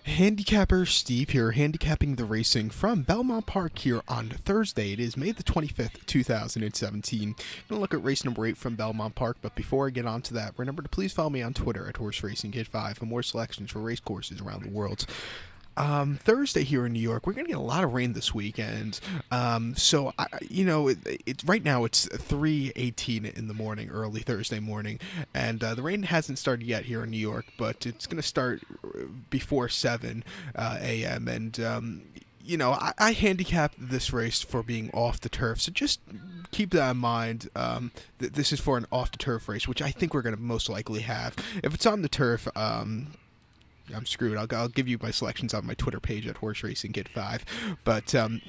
Handicapper Steve here, handicapping the racing from Belmont Park here on Thursday. It is May the 25th, 2017. I'm going to look at race number 8 from Belmont Park, but before I get on to that, remember to please follow me on Twitter at Horse Racing Kid 5 for more selections for race courses around the world. Thursday here in New York, we're gonna get a lot of rain this weekend. Right now it's 3:18 in the morning, early Thursday morning, and the rain hasn't started yet here in New York, but it's gonna start before 7 a.m. And I handicapped this race for being off the turf, so just keep that in mind. This is for an off the turf race, which I think we're gonna most likely have. If it's on the turf, I'm screwed. I'll give you my selections on my Twitter page at Horse Racing Kid 5. But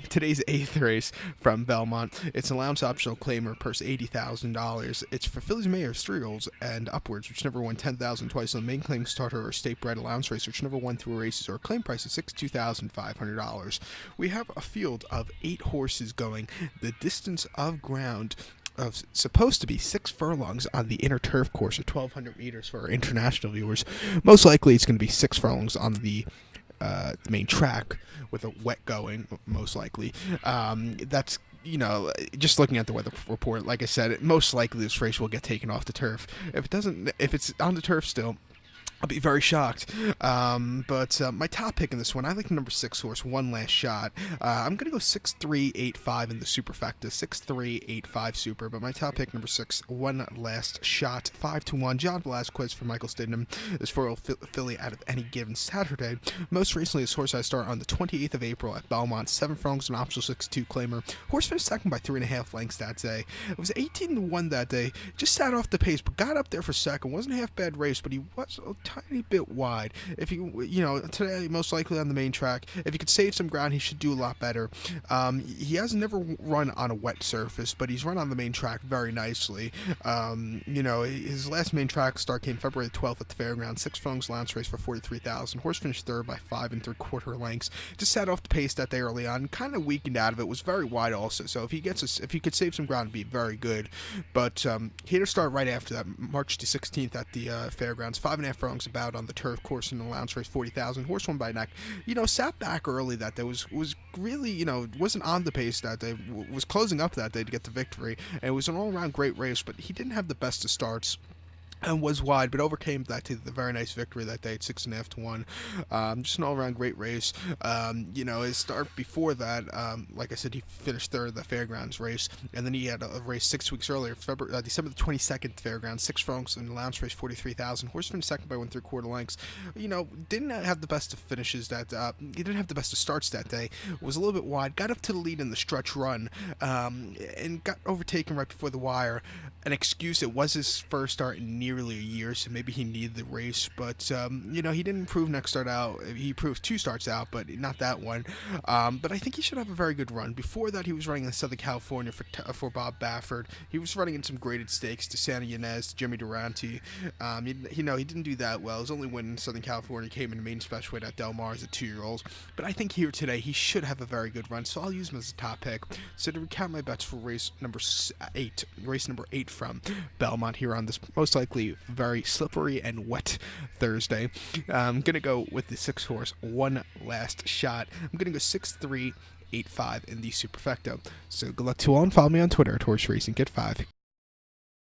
today's 8th race from Belmont, it's an allowance optional claimer, purse $80,000. It's for fillies, mares, 3-year-olds, and upwards, which never won $10,000 twice on the main claim starter or state bred allowance race, which never won through races, or a claim price of $62,500. We have a field of 8 horses going the distance of ground of supposed to be 6 furlongs on the inner turf course of 1,200 meters for our international viewers. Most likely it's going to be 6 furlongs on the main track with a wet going, most likely. That's just looking at the weather report, like I said, most likely this race will get taken off the turf. If it's on the turf still, I'll be very shocked. But my top pick in this one, I like the number 6 horse, One Last Shot. I'm going to go 6-3-8-5 in the superfecta, 6-3-8-5 super. But my top pick, number 6, One Last Shot, 5-1. John Velasquez for Michael Stidham. This 4-year-old filly out of any given Saturday. Most recently, this horse I start on the 28th of April at Belmont. 7 furlongs, an optional 6-2 claimer. Horse finished second by 3.5 lengths that day. It was 18-1 that day. Just sat off the pace, but got up there for second. Wasn't a half bad race, but he was a tiny bit wide. If today most likely on the main track, if he could save some ground, he should do a lot better. He has never run on a wet surface, but he's run on the main track very nicely. His last main track start came February 12th at the fairground. 6 furlongs allowance race for $43,000. Horse finished third by 5 3/4 lengths. Just sat off the pace that day early on, kind of weakened out of it. Was very wide also. So if he could save some ground, it'd be very good. But he had to start right after that, March the 16th at the fairgrounds. 5.5 furlongs about on the turf course in the allowance race, $40,000. Horse won by neck. Sat back early that day. Was really, wasn't on the pace that day. Was closing up that day to get the victory. And it was an all-around great race, but he didn't have the best of starts and was wide, but overcame that to the very nice victory that day at 6.5-1. Just an all-around great race. His start before that, like I said, he finished third at the fairgrounds race, and then he had a race 6 weeks earlier, December the 22nd fairgrounds, 6 furlongs in the allowance race, $43,000. Horse finished second by 1 3/4 lengths. Didn't have the best of finishes that. He didn't have the best of starts that day. Was a little bit wide. Got up to the lead in the stretch run, and got overtaken right before the wire. An excuse, it was his first start in nearly a year, so maybe he needed the race, but he didn't improve next start out. He improved 2 starts out, but not that one. But I think he should have a very good run. Before that, he was running in Southern California for Bob Baffert. He was running in some graded stakes to Santa Ynez, Jimmy Durante. He didn't do that well. His only win in Southern California came in the main special weight at Del Mar as a 2-year-old. But I think here today he should have a very good run, so I'll use him as a top pick. So to recap my bets for race number 8 from Belmont here on this most likely very slippery and wet Thursday. I'm going to go with the 6 horse, One Last Shot. I'm going to go 6-3-8-5 in the superfecta. So good luck to all, and follow me on Twitter at Horse Racing Kid 5.